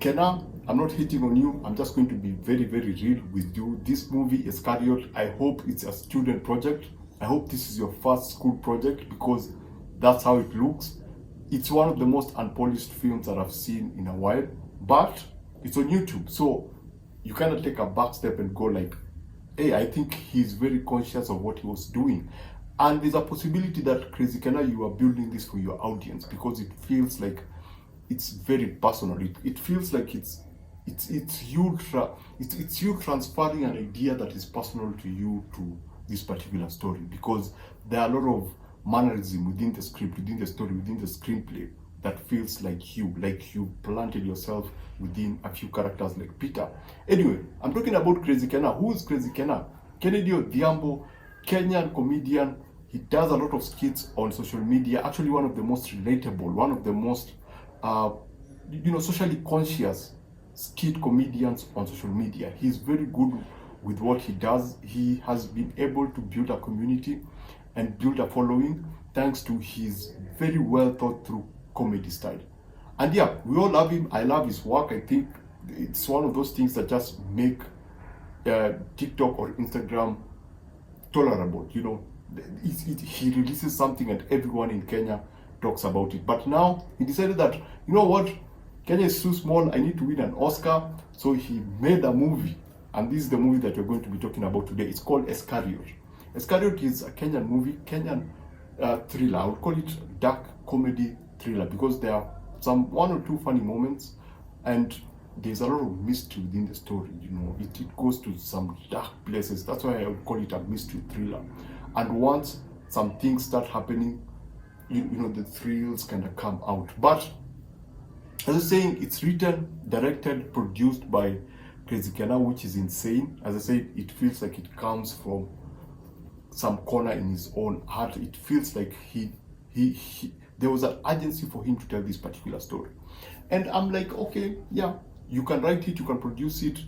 Kenna, I'm not hitting on you. I'm just going to be very, very real with you. This movie, Iscariot, I hope it's a student project. I hope this is your first school project because that's how it looks. It's one of the most unpolished films that I've seen in a while, but it's on YouTube. So you kind of take a back step and go like, hey, I think he's very conscious of what he was doing. And there's a possibility that Crazy Kennar, you are building this for your audience because it feels like it's very personal. It feels like it's you transferring an idea that is personal to you to this particular story, because there are a lot of mannerism within the script, within the story, within the screenplay that feels like you planted yourself within a few characters like Peter. Anyway, I'm talking about Crazy Kennar. Who is Crazy Kennar? Kennedy Odhiambo, Kenyan comedian. He does a lot of skits on social media. Actually, one of the most relatable, one of the most socially conscious skit comedians on social media. He's very good with what he does. He has been able to build a community and build a following thanks to his very well thought through comedy style. And yeah, we all love him. I love his work. I think it's one of those things that just make TikTok or Instagram tolerable. He releases something and everyone in Kenya talks about it. But now he decided that, you know what, Kenya is too small, I need to win an Oscar. So he made a movie, and this is the movie that we're going to be talking about today. It's called Iscariot. Iscariot is a Kenyan movie, Kenyan thriller. I would call it dark comedy thriller because there are some one or two funny moments, and there's a lot of mystery within the story. It goes to some dark places. That's why I would call it a mystery thriller. And once some things start happening, the thrills kind of come out. But as I was saying, it's written, directed, produced by Crazy Kennar, which is insane. As I said, it feels like it comes from some corner in his own heart. It feels like there was an urgency for him to tell this particular story. And I'm like, okay, yeah, you can write it, you can produce it,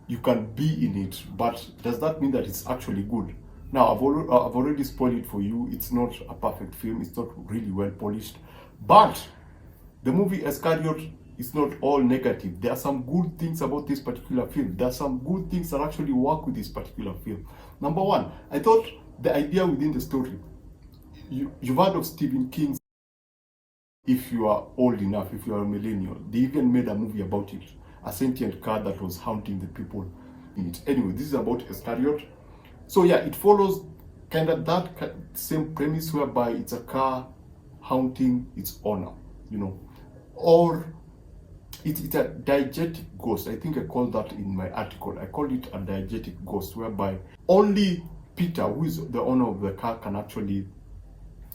you can be in it, but does that mean that it's actually good? Now, I've already spoiled it for you. It's not a perfect film. It's not really well polished. But the movie Iscariot is not all negative. There are some good things about this particular film. There are some good things that actually work with this particular film. Number one, I thought the idea within the story, you've heard of Stephen King's If You Are Old Enough, If You Are a Millennial. They even made a movie about it, a sentient car that was haunting the people in it. Anyway, this is about Iscariot. So yeah, it follows kind of that same premise whereby it's a car haunting its owner, or it's a diegetic ghost. I think I called that in my article. I called it a diegetic ghost, whereby only Peter, who is the owner of the car, can actually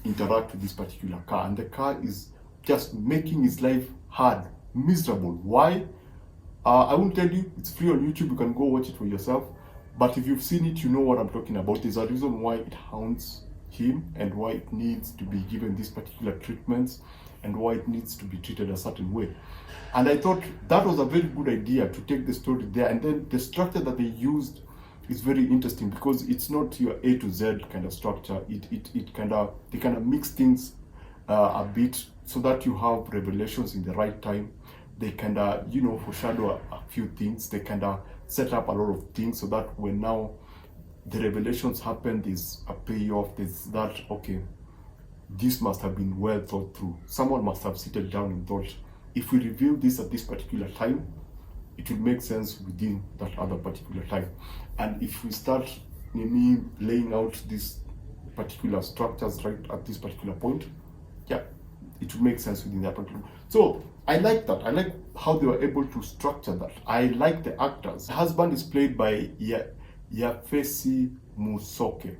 interact with this particular car, and the car is just making his life hard, miserable. Why? I won't tell you. It's free on YouTube. You can go watch it for yourself. But if you've seen it, you know what I'm talking about. There's a reason why it haunts him and why it needs to be given these particular treatments and why it needs to be treated a certain way. And I thought that was a very good idea to take the story there. And then the structure that they used is very interesting because it's not your A to Z kind of structure. They kind of mix things a bit so that you have revelations in the right time. They kind of foreshadow a few things. They kind of set up a lot of things so that when now the revelations happen, there's a payoff. There's that, okay, this must have been well thought through. Someone must have sat down and thought, if we reveal this at this particular time, it will make sense within that other particular time. And if we start laying out these particular structures right at this particular point, yeah, it will make sense within that particular. So I like that. I like how they were able to structure that. I like the actors. The husband is played by Yafesi Musoke,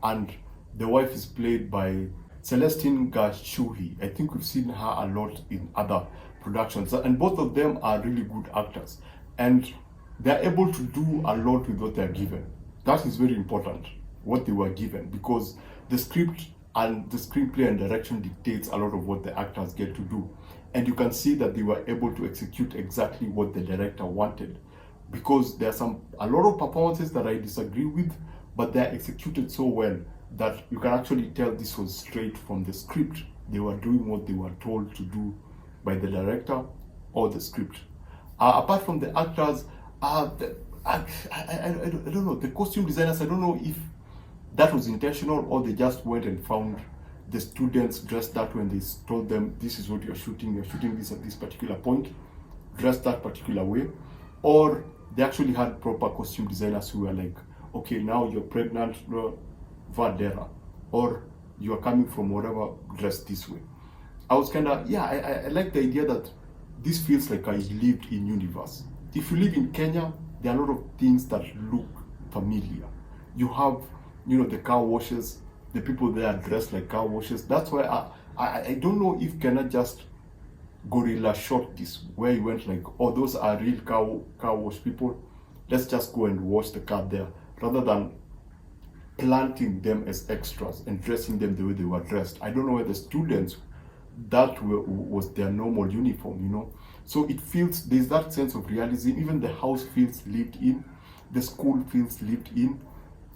and the wife is played by Celestine Gachuhi. I think we've seen her a lot in other productions, and both of them are really good actors, and they're able to do a lot with what they're given. That is very important, what they were given, because the script and the screenplay and direction dictates a lot of what the actors get to do. And you can see that they were able to execute exactly what the director wanted, because there are a lot of performances that I disagree with, but they're executed so well that you can actually tell this was straight from the script. They were doing what they were told to do by the director or the script. Apart from the actors, I don't know, the costume designers, I don't know if that was intentional or they just went and found the students dressed that way and they told them, this is what you're shooting this at this particular point, dressed that particular way. Or they actually had proper costume designers who were like, okay, now you're pregnant, Vadera, or you're coming from whatever, dressed this way. I was kind of, yeah, I like the idea that this feels like I lived in universe. If you live in Kenya, there are a lot of things that look familiar. You have, the car washes, the people there are dressed like car washes. That's why I don't know if Kenna just gorilla shot this, where he went like, oh, those are real car wash people. Let's just go and wash the car there, rather than planting them as extras and dressing them the way they were dressed. I don't know where the students, was their normal uniform, So it feels, there's that sense of realism. Even the house feels lived in, the school feels lived in.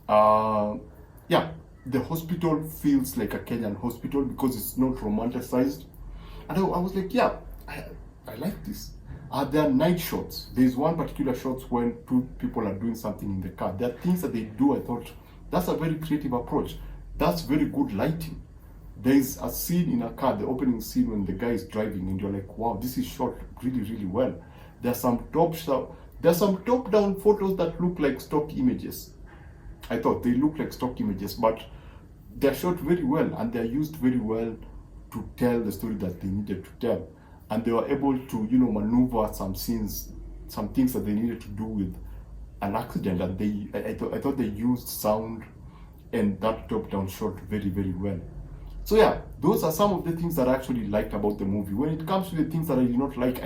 Yeah, the hospital feels like a Kenyan hospital because it's not romanticized. And I was like, yeah, I like this. There are night shots. There's one particular shot when two people are doing something in the car. There are things that they do. I thought that's a very creative approach. That's very good lighting. There's a scene in a car, the opening scene when the guy is driving, and you're like, wow, this is shot really, really well. There's some top-down photos that look like stock images. I thought they look like stock images, but they're shot very well and they're used very well to tell the story that they needed to tell. And they were able to, maneuver some scenes, some things that they needed to do with an accident. And I thought they used sound and that top-down shot very, very well. So yeah, those are some of the things that I actually liked about the movie. When it comes to the things that I did not like,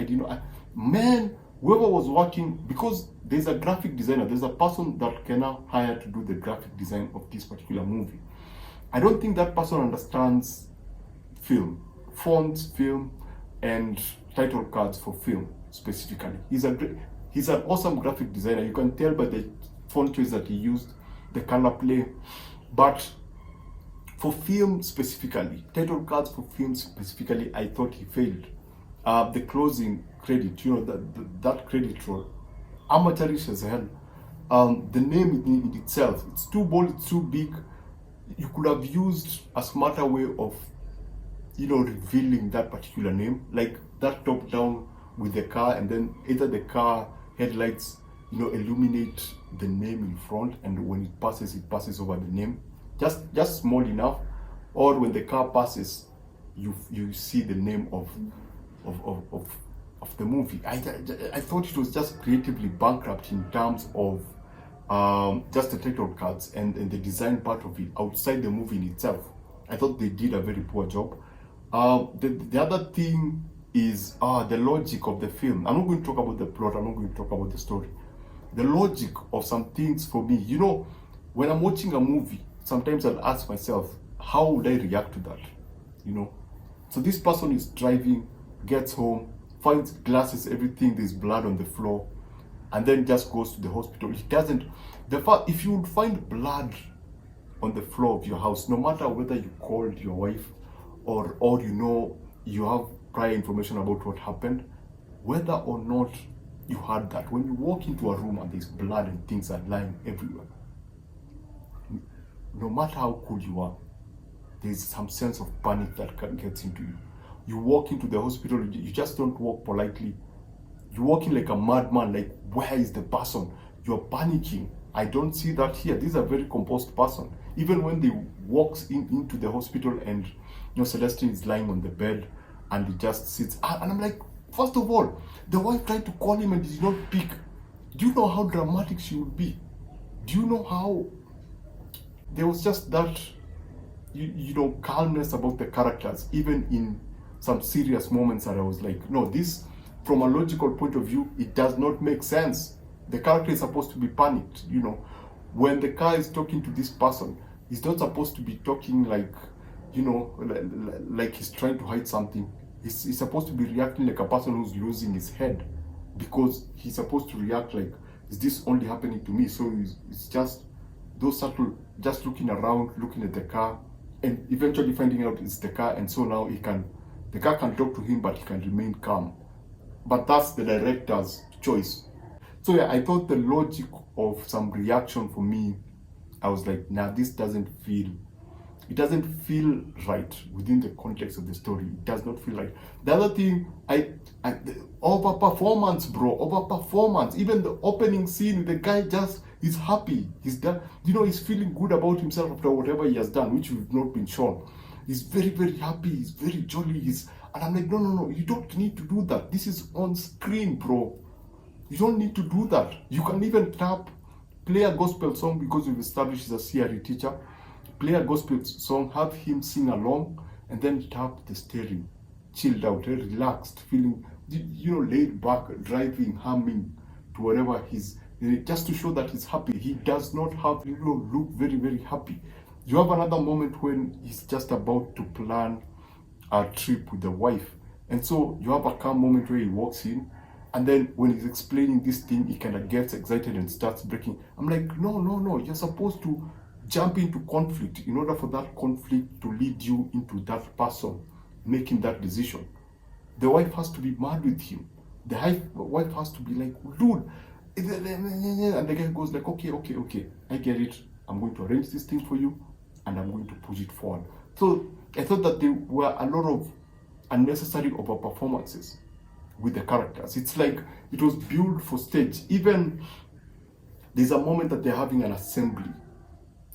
man, whoever was working, because there's a graphic designer, there's a person that Kenna hired to do the graphic design of this particular movie. I don't think that person understands film, fonts, film, and title cards for film specifically. He's an awesome graphic designer. You can tell by the font choice that he used, the color play. But for film specifically, title cards for film specifically, I thought he failed. The closing credit, that credit roll, amateurish as hell. The name in itself, it's too bold, it's too big. You could have used a smarter way of, revealing that particular name, like that top down with the car, and then either the car headlights, illuminate the name in front, and when it passes over the name, just small enough, or when the car passes, you see the name of the movie. I thought it was just creatively bankrupt in terms of just the title cards and the design part of it outside the movie in itself. I thought they did a very poor job. The other thing is the logic of the film. I'm not going to talk about the plot, I'm not going to talk about the story. The logic of some things for me, when I'm watching a movie, sometimes I'll ask myself, how would I react to that? So this person is driving, gets home, finds glasses, everything, there's blood on the floor, and then just goes to the hospital. He doesn't, if you would find blood on the floor of your house, no matter whether you called your wife or you have prior information about what happened, whether or not you had that, when you walk into a room and there's blood and things are lying everywhere, no matter how cool you are, there's some sense of panic that gets into you. You walk into the hospital, you just don't walk politely. You walk in like a madman, like, where is the person? You're panicking. I don't see that here. This is a very composed person. Even when they walks into the hospital and Celestine is lying on the bed and he just sits, and I'm like, first of all, the wife tried to call him and did not pick. Do you know how dramatic she would be? Do you know how there was just that calmness about the characters, even in some serious moments that I was like, no, this, from a logical point of view, it does not make sense. The character is supposed to be panicked, when the car is talking to this person, he's not supposed to be talking like, like he's trying to hide something. He's supposed to be reacting like a person who's losing his head, because he's supposed to react like, is this only happening to me? So it's just those subtle, just looking around, looking at the car, and eventually finding out it's the car, and so now the car can talk to him, but he can remain calm. but that's the director's choice. So yeah, I thought the logic of some reaction for me, I was like, nah, this doesn't feel, it doesn't feel right within the context of the story. It does not feel right. The other thing, over performance, bro, over performance. Even the opening scene, the guy just is happy. He's done, he's feeling good about himself after whatever he has done, which we've not been shown. He's very, very happy. He's very jolly. And I'm like, no, you don't need to do that. This is on screen, bro. You don't need to do that. You can even play a gospel song because we've established he's a CRE teacher. Play a gospel song, have him sing along, and then tap the steering, chilled out, relaxed, feeling, laid back, driving, humming to wherever he's, just to show that he's happy. He does not have, look very, very happy. You have another moment when he's just about to plan a trip with the wife. And so you have a calm moment where he walks in, and then when he's explaining this thing, he kind of gets excited and starts breaking. I'm like, no, you're supposed to jump into conflict in order for that conflict to lead you into that person making that decision. The wife has to be mad with him. The wife has to be like, dude. And the guy goes like, okay, I get it. I'm going to arrange this thing for you, and I'm going to push it forward. So I thought that there were a lot of unnecessary over performances with the characters. It's like it was built for stage. Even there's a moment that they're having an assembly,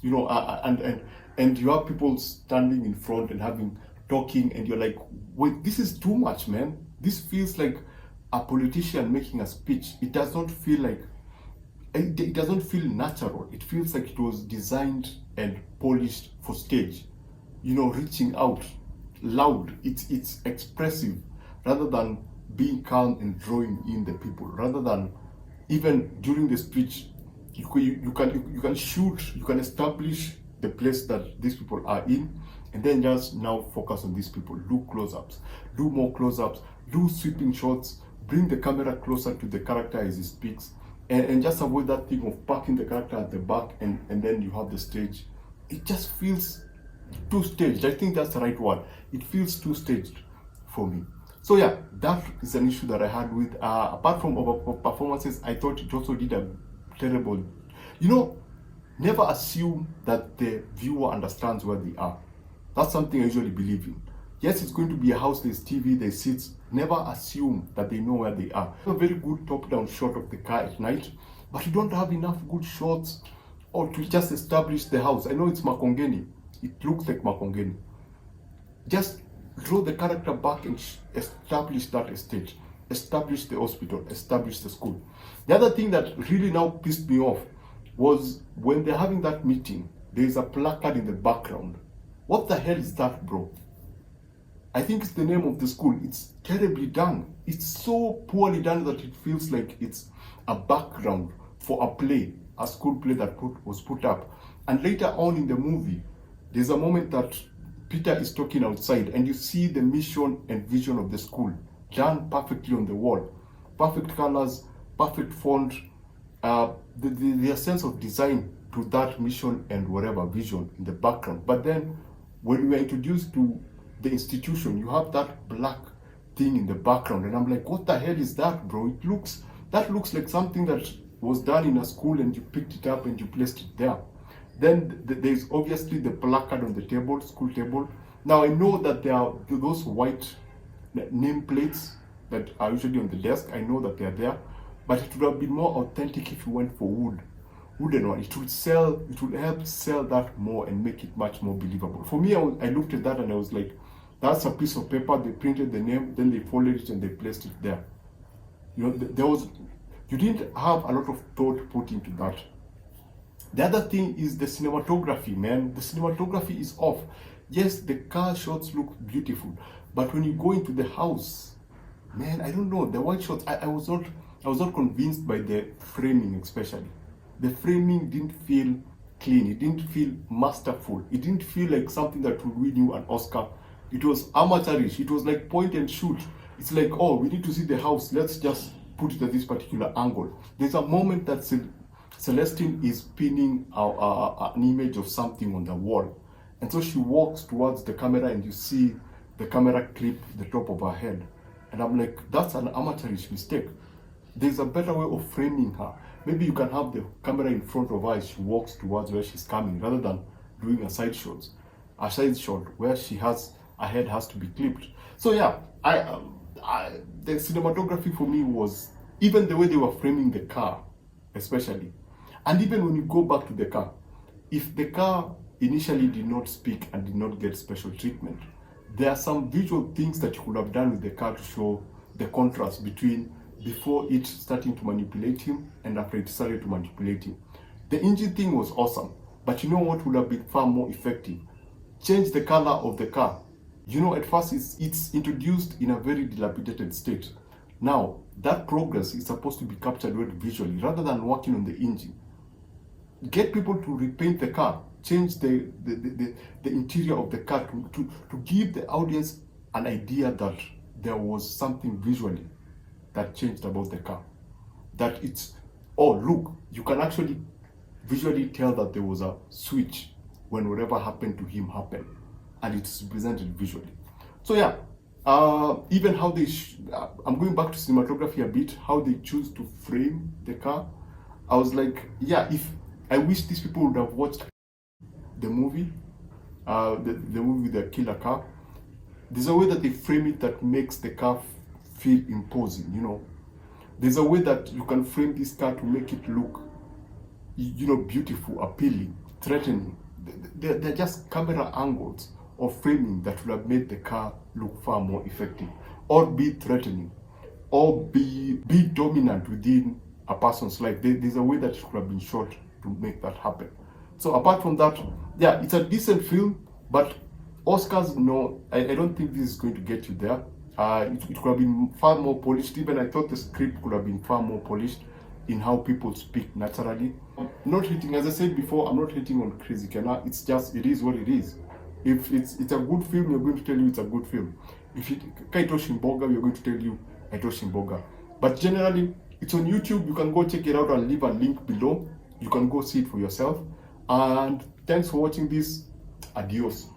and you have people standing in front and talking, and you're like, wait, this is too much, man. This feels like a politician making a speech. It does not feel like, it doesn't feel natural. It feels like it was designed and polished for stage. Reaching out, loud. It's expressive, rather than being calm and drawing in the people. Rather than even during the speech, you can shoot, you can establish the place that these people are in, and then just now focus on these people. Do close-ups, do more close-ups, do sweeping shots, bring the camera closer to the character as he speaks, and just avoid that thing of parking the character at the back and then you have the stage. It just feels too staged. I think that's the right word. It feels too staged for me. So yeah, that is an issue that I had with, apart from over performances, I thought it also did a terrible, never assume that the viewer understands where they are. That's something I usually believe in. Yes, it's going to be a house, there's TV, there's seats. Never assume that they know where they are. A very good top-down shot of the car at night, but you don't have enough good shots or to just establish the house. I know it's Makongeni. It looks like Makongeni. Just draw the character back and establish that estate, establish the hospital, establish the school. The other thing that really now pissed me off was when they're having that meeting, there's a placard in the background. What the hell is that, bro? I think it's the name of the school. It's terribly done. It's so poorly done that it feels like it's a background for a play, a school play that was put up. And later on in the movie, there's a moment that Peter is talking outside, and you see the mission and vision of the school done perfectly on the wall. Perfect colors, perfect font, their sense of design to that mission and whatever vision in the background. But then when we are introduced to the institution, you have that black thing in the background, and I'm like, what the hell is that, bro? That looks like something that was done in a school and you picked it up and you placed it there. Then there's obviously the placard on the table, school table. Now I know that there are those white nameplates that are usually on the desk. I know that they are there, but it would have been more authentic if you went for wooden one. It would help sell that more and make it much more believable. For me, I looked at that and I was like, that's a piece of paper. They printed the name, then they folded it and they placed it there. You didn't have a lot of thought put into that. The other thing is the cinematography, man. The cinematography is off. Yes, the car shots look beautiful, but when you go into the house, man, I don't know, the white shots, I was not convinced by the framing, especially. The framing didn't feel clean. It didn't feel masterful. It didn't feel like something that would win you an Oscar. It was amateurish. It was like point and shoot. It's like, oh, we need to see the house. Let's just put it at this particular angle. There's a moment that Celestine is pinning an image of something on the wall. And so she walks towards the camera and you see the camera clip the top of her head. And I'm like, that's an amateurish mistake. There's a better way of framing her. Maybe you can have the camera in front of her as she walks towards where she's coming, rather than doing a side shot where her head has to be clipped. So yeah, the cinematography for me was, even the way they were framing the car, especially, and even when you go back to the car, if the car initially did not speak and did not get special treatment, there are some visual things that you could have done with the car to show the contrast between before it starting to manipulate him and after it started to manipulate him. The engine thing was awesome, but you know what would have been far more effective? Change the color of the car. You know, at first it's introduced in a very dilapidated state. Now, that progress is supposed to be captured visually rather than working on the engine. Get people to repaint the car, change the interior of the car to give the audience an idea that there was something visually that changed about the car. That it's, oh look, you can actually visually tell that there was a switch when whatever happened to him happened, and it's presented visually. So yeah, even how they, I'm going back to cinematography a bit, how they choose to frame the car. I was like, yeah, if I wish these people would have watched the movie, the movie The Killer Car. There's a way that they frame it that makes the car feel imposing, you know. There's a way that you can frame this car to make it look, you know, beautiful, appealing, threatening. They're just camera angles or framing that would have made the car look far more effective, or be threatening, or be dominant within a person's life. There's a way that it could have been shot to make that happen. So apart from that, yeah, it's a decent film, but Oscars, no, I don't think this is going to get you there. It could have been far more polished. Even I thought the script could have been far more polished in how people speak naturally. Not hating, as I said before, I'm not hating on Crazy Kennar. It's just, it is what it is. If it's a good film, we're going to tell you it's a good film. If it Kaitoshi Mboga, we're going to tell you Kaitoshi Mboga. But generally, it's on YouTube. You can go check it out. I'll leave a link below. You can go see it for yourself. And thanks for watching this. Adios.